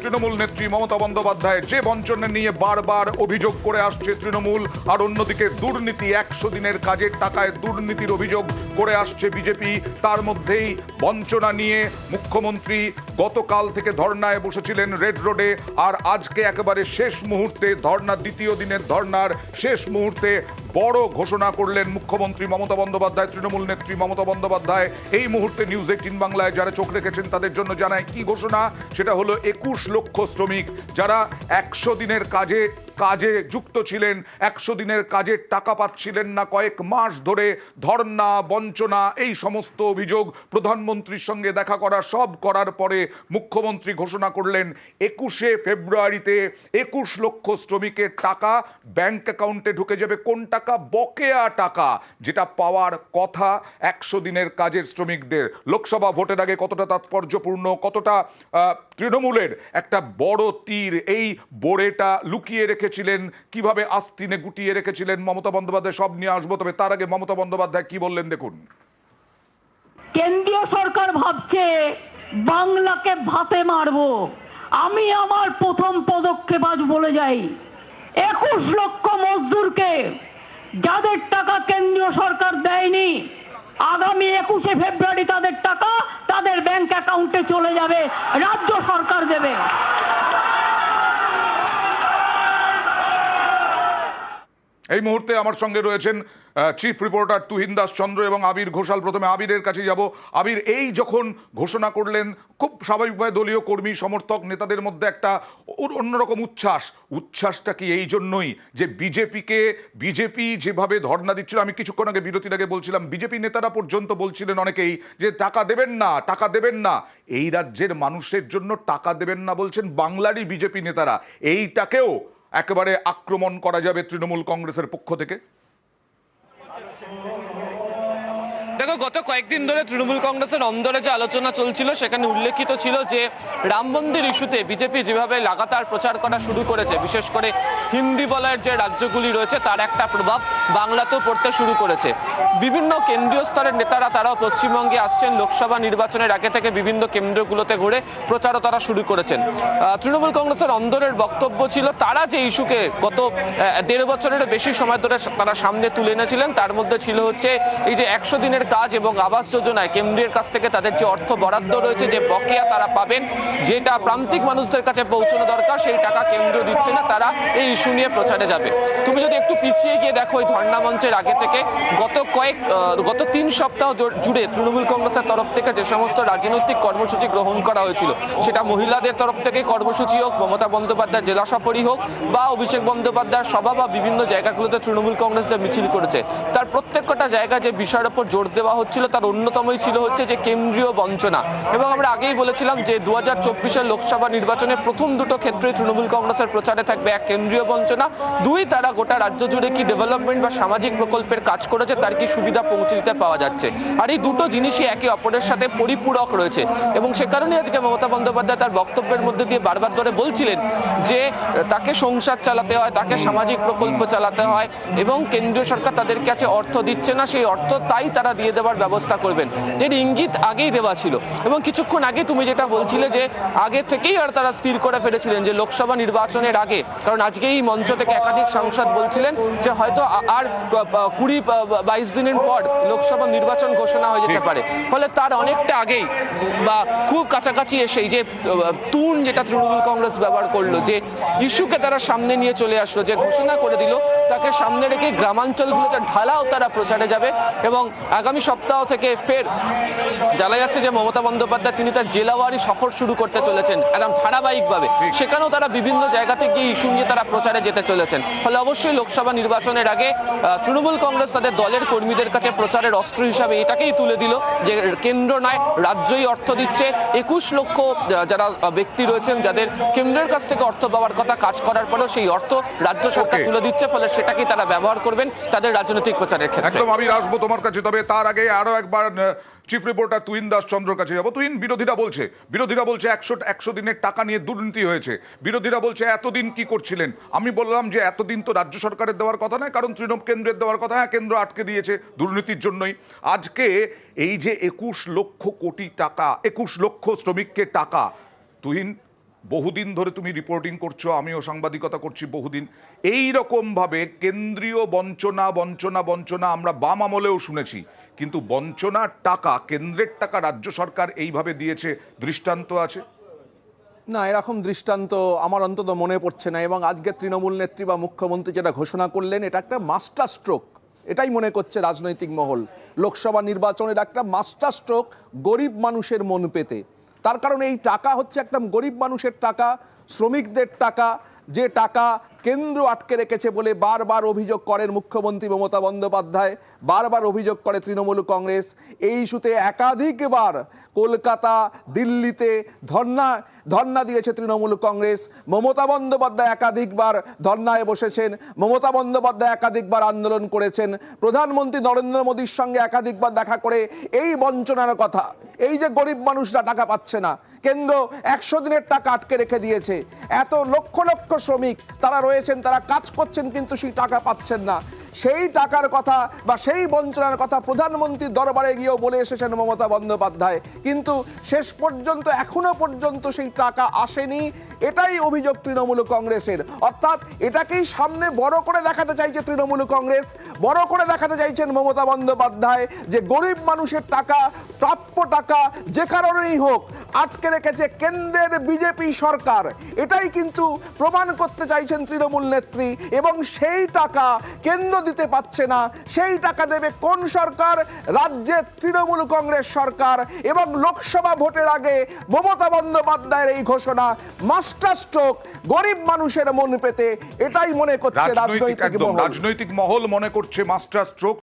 তৃণমূল নেত্রী মমতা বন্দ্যোপাধ্যায়ের যে বঞ্চনা নিয়ে বারবার অভিযোগ করে আসছে তৃণমূল, আর অন্যদিকে দুর্নীতি, 100 দিনের কাজের টাকায় দুর্নীতির অভিযোগ করে আসছে বিজেপি। তার মধ্যেই বঞ্চনা নিয়ে মুখ্যমন্ত্রী গতকাল থেকে ধর্নায় বসেছিলেন রেড রোডে, আর আজকে একেবারে শেষ মুহূর্তে ধর্না, দ্বিতীয় দিনের ধর্নার শেষ মুহূর্তে বড় ঘোষণা করলেন মুখ্যমন্ত্রী মমতা বন্দ্যোপাধ্যায়, তৃণমূল নেত্রী মমতা বন্দ্যোপাধ্যায়। এই মুহূর্তে নিউজ 18 বাংলায় যারা চোখ রেখেছেন তাদের জন্য জানায় কি ঘোষণা। সেটা হলো 21 লক্ষ শ্রমিক যারা 100 দিনের কাজে যুক্ত ছিলেন, 100 দিনের কাজের টাকা পাচ্ছিলেন না, কয়েক মাস ধরে ধর্না, বঞ্চনা, এই সমস্ত অভিযোগ, প্রধানমন্ত্রীর সঙ্গে দেখা করা, সব করার পরে মুখ্যমন্ত্রী ঘোষণা করলেন 21শে ফেব্রুয়ারিতে 21 লক্ষ শ্রমিকের টাকা ব্যাংক অ্যাকাউন্টে ঢুকে যাবে। কোন টাকা? বকেয়া টাকা, যেটা পাওয়ার কথা 100 দিনের কাজের শ্রমিকদের। লোকসভা ভোটের আগে কতটা তাৎপর্যপূর্ণ, কতটা তৃণমূলের একটা বড় তীর এই বোড়েটা লুকিয়ে রেখেছিলেন, কিভাবে আস্তিনে গুটিয়ে রেখেছিলেন মমতা বন্দ্যোপাধ্যায়, সব নিয়ে আসবো। তবে তার আগে মমতা বন্দ্যোপাধ্যায় কি বললেন দেখুন। কেন্দ্রীয় সরকার ভাবছে বাংলাকে ভাতে মারবো। আমি আমার প্রথম পদক্ষেপ আজ বলে যাই, 21 লক্ষ মজদুরকে যাদের টাকা কেন্দ্রীয় সরকার দেয়নি, আগামী 21শে ফেব্রুয়ারি তাদের টাকা তাদের ব্যাংক অ্যাকাউন্টে চলে যাবে, রাজ্য সরকার দেবে। এই মুহূর্তে আমার সঙ্গে রয়েছেন চিফ রিপোর্টার তুহিন দাস চন্দ্র এবং আবির ঘোষাল। প্রথমে আবিরের কাছে যাব। আবির, এই যখন ঘোষণা করলেন, খুব স্বাভাবিকভাবে দলীয় কর্মী, সমর্থক, নেতাদের মধ্যে একটা অন্যরকম উচ্ছ্বাসটা কি এই জন্যই যে বিজেপি যেভাবে ধর্ণা দিচ্ছিল, আমি কিছুক্ষণ আগে বিরতির আগে বলছিলাম, বিজেপি নেতারা পর্যন্ত বলছিলেন অনেকেই যে টাকা দেবেন না, এই রাজ্যের মানুষের জন্য টাকা দেবেন না বলছেন বাংলারই বিজেপি নেতারা, এইটাকেও একেবারে আক্রমণ করা যাবে তৃণমূল কংগ্রেসের পক্ষ থেকে? দেখো, গত কয়েকদিন ধরে তৃণমূল কংগ্রেসের অন্দরে যে আলোচনা চলছিল সেখানে উল্লেখিত ছিল যে রাম মন্দির ইস্যুতে বিজেপি যেভাবে লাগাতার প্রচার করা শুরু করেছে, বিশেষ করে হিন্দি বলয়ের যে রাজ্যগুলি রয়েছে তার একটা প্রভাব বাংলাতেও পড়তে শুরু করেছে। বিভিন্ন কেন্দ্রীয় স্তরের নেতারা তারাও পশ্চিমবঙ্গে আসছেন, লোকসভা নির্বাচনের আগে থেকে বিভিন্ন কেন্দ্রগুলোতে ঘুরে প্রচারও তারা শুরু করেছেন। তৃণমূল কংগ্রেসের অন্দরের বক্তব্য ছিল তারা যে ইস্যুকে গত 1.5 বছরের বেশি সময় ধরে তারা সামনে তুলে এনেছিলেন, তার মধ্যে ছিল হচ্ছে এই যে 100 দিনের কাজ এবং আবাস যোজনায় কেন্দ্রের কাছ থেকে তাদের যে অর্থ বরাদ্দ রয়েছে, যে বকেয়া তারা পাবেন, যেটা প্রান্তিক মানুষদের কাছে পৌঁছানো দরকার, সেই টাকা কেন্দ্র দিচ্ছে না, তারা এই ইস্যু নিয়ে প্রচারে যাবে। তুমি যদি একটু পিছিয়ে গিয়ে দেখো, এই ধর্ণা মঞ্চের আগে থেকে গত 3 সপ্তাহ জুড়ে তৃণমূল কংগ্রেসের তরফ থেকে যে সমস্ত রাজনৈতিক কর্মসূচি গ্রহণ করা হয়েছিল, সেটা মহিলাদের তরফ থেকে কর্মসূচি হোক, মমতা বন্দ্যোপাধ্যায় জেলা সফরই হোক, বা অভিষেক বন্দ্যোপাধ্যায়ের সভা বা বিভিন্ন জায়গাগুলোতে তৃণমূল কংগ্রেস যে মিছিল করেছে, তার প্রত্যেকটা জায়গায় যে বিষয়ের উপর জোর দেওয়া হচ্ছিল তার অন্যতমই ছিল হচ্ছে যে কেন্দ্রীয় বঞ্চনা। এবং আমরা আগেই বলেছিলাম যে 2024-এর লোকসভা নির্বাচনে প্রথম দুটো ক্ষেত্রে তৃণমূল কংগ্রেসের প্রচারে থাকবে, 1 কেন্দ্রীয় বঞ্চনা, 2 তারা গোটা রাজ্য জুড়ে কি ডেভেলপমেন্ট বা সামাজিক প্রকল্পের কাজ করেছে তার কি সুবিধা পৌঁছে দিতে পাওয়া যাচ্ছে। আর এই দুটো জিনিসই একে অপরের সাথে পরিপূরক রয়েছে, এবং সে কারণে আজকে মমতা বন্দ্যোপাধ্যায় তার বক্তব্যের মধ্যে দিয়ে বারবার ধরে বলছিলেন যে তাকে সংসার চালাতে হয়, তাকে সামাজিক প্রকল্প চালাতে হয়, এবং কেন্দ্রীয় সরকার তাদের কাছে অর্থ দিচ্ছে না, সেই অর্থ তাই তারা দিয়ে দেওয়ার ব্যবস্থা করবেন, এর ইঙ্গিত আগেই দেওয়া ছিল। এবং কিছুক্ষণ আগে তুমি যেটা বলছিলে যে আগে থেকেই আর তারা স্থির করে ফেলেছিলেন যে লোকসভা নির্বাচনের আগে, কারণ আজকে এই মঞ্চ থেকে একাধিক সাংসদ বলছিলেন যে হয়তো আর 20-22 দিনের পর লোকসভা নির্বাচন ঘোষণা হয়ে যেতে পারে, ফলে তার অনেকটা আগেই বা খুব কাছাকাছি এসেই যে তুন যেটা তৃণমূল কংগ্রেস ব্যবহার করলো, যে ইস্যুকে তারা সামনে নিয়ে চলে আসলো, যে ঘোষণা করে দিল, তাকে সামনে রেখে গ্রামাঞ্চলগুলোতে ঢালাও তারা প্রচারে যাবে। এবং আগামী সপ্তাহ থেকে ফের জানা যাচ্ছে যে মমতা বন্দ্যোপাধ্যায় তিনি তার জেলাওয়ারি সফর শুরু করতে চলেছেন একদম ধারাবাহিকভাবে, সেখানেও তারা বিভিন্ন জায়গা থেকে ইস্যু নিয়ে তারা প্রচারে যেতে চলেছেন। ফলে অবশ্যই লোকসভা নির্বাচনের আগে তৃণমূল কংগ্রেস তাদের দলের কর্মীদের কাছে প্রচারের অস্ত্র হিসাবে এটাকেই তুলে দিল যে কেন্দ্র নয়, রাজ্যই অর্থ দিচ্ছে। 21 লক্ষ যারা ব্যক্তি রয়েছেন যাদের কেন্দ্রের কাছ থেকে অর্থ পাওয়ার কথা, কাজ করার পরেও সেই অর্থ রাজ্য সরকার তুলে দিচ্ছে, ফলে সেটাকেই তারা ব্যবহার করবেন তাদের রাজনৈতিক প্রচারের ক্ষেত্রে। একদম, আমি আসবো তোমার কাছে। তবে তার আগে আরো একবার চিফ রিপোর্টার তুহিন দাস চন্দ্রর কাছে যাবো। তুহিন, বিরোধীরা বলছে 100 দিনের টাকা নিয়ে দুর্নীতি হয়েছে। বিরোধীরা বলছে এতদিন কি করছিলেন? আমি বললাম যে এতদিন তো রাজ্য সরকারের দেওয়ার কথা নয়, কারণ তৃণমূল কেন্দ্রের দেওয়ার কথা। হ্যাঁ, কেন্দ্র আটকে দিয়েছে দুর্নীতির জন্যই। আজকে এই যে 21 লক্ষ কোটি টাকা, 21 লক্ষ শ্রমিককে টাকা, তুহিন, বহুদিন ধরে তুমি রিপোর্টিং করছো, আমিও সাংবাদিকতা করছি বহুদিন, এই রকম ভাবে কেন্দ্রীয় বঞ্চনা বঞ্চনা বঞ্চনা আমরা বাম আমলেও শুনেছি, কিন্তু বঞ্চনার টাকা, কেন্দ্রের টাকা রাজ্য সরকার এইভাবে দিয়েছে, দৃষ্টান্ত আছে? না, এরকম দৃষ্টান্ত আমার অন্তত মনে পড়ছে না। এবং আজকে তৃণমূল নেত্রী বা মুখ্যমন্ত্রী যেটা ঘোষণা করলেন, এটা একটা মাস্টার স্ট্রোক, এটাই মনে করছে রাজনৈতিক মহল। লোকসভা নির্বাচনের একটা মাস্টার স্ট্রোক গরিব মানুষের মন পেতে। তার কারণ এই টাকা হচ্ছে একদম গরিব মানুষের টাকা, শ্রমিকদের টাকা, যে টাকা কেন্দ্র আটকে রেখেছে বলে বারবার অভিযোগ করেন মুখ্যমন্ত্রী মমতা বন্দ্যোপাধ্যায়, বারবার অভিযোগ করে তৃণমূল কংগ্রেস। এই ইস্যুতে একাধিকবার কলকাতা, দিল্লিতে ধর্ণা দিয়েছে তৃণমূল কংগ্রেস। মমতা বন্দ্যোপাধ্যায় একাধিকবার ধর্নায় বসেছেন, মমতা বন্দ্যোপাধ্যায় একাধিকবার আন্দোলন করেছেন, প্রধানমন্ত্রী নরেন্দ্র মোদীর সঙ্গে একাধিকবার দেখা করে এই বঞ্চনার কথা, এই যে গরিব মানুষরা টাকা পাচ্ছে না, কেন্দ্র 100 দিনের টাকা আটকে রেখে দিয়েছে, এত লক্ষ লক্ষ শ্রমিক তারা রয়েছেন, তারা কাজ করছেন কিন্তু সেই টাকা পাচ্ছেন না, সেই টাকার কথা বা সেই বঞ্চনার কথা প্রধানমন্ত্রীর দরবারে গিয়েও বলে এসেছেন মমতা বন্দ্যোপাধ্যায়, কিন্তু শেষ পর্যন্ত এখনো পর্যন্ত সেই টাকা আসেনি। এটাই অভিযোগ তৃণমূল কংগ্রেসের। অর্থাৎ এটাকেই সামনে বড় করে দেখাতে চাইছে তৃণমূল কংগ্রেস, বড় করে দেখাতে চাইছেন মমতা বন্দ্যোপাধ্যায় যে গরিব মানুষের টাকা, প্রাপ্য টাকা যে কারণেই হোক আটকে রেখেছে কেন্দ্রের বিজেপি সরকার। এটাই কিন্তু প্রমাণ করতে চাইছেন তৃণমূল নেত্রী। এবং সেই টাকা কেন্দ্র দিতে পারছে না, সেই টাকা দেবে কোন সরকার? রাজ্যের তৃণমূল কংগ্রেস সরকার। এবং লোকসভা ভোটের আগে মমতা বন্দ্যোপাধ্যায়ের এই ঘোষণা মাস্টার স্ট্রোক, গরিব মানুষের মন পেতে, এটাই মনে করছে রাজনৈতিক মহল। রাজনৈতিক মহল মনে করছে মাস্টার স্ট্রোক।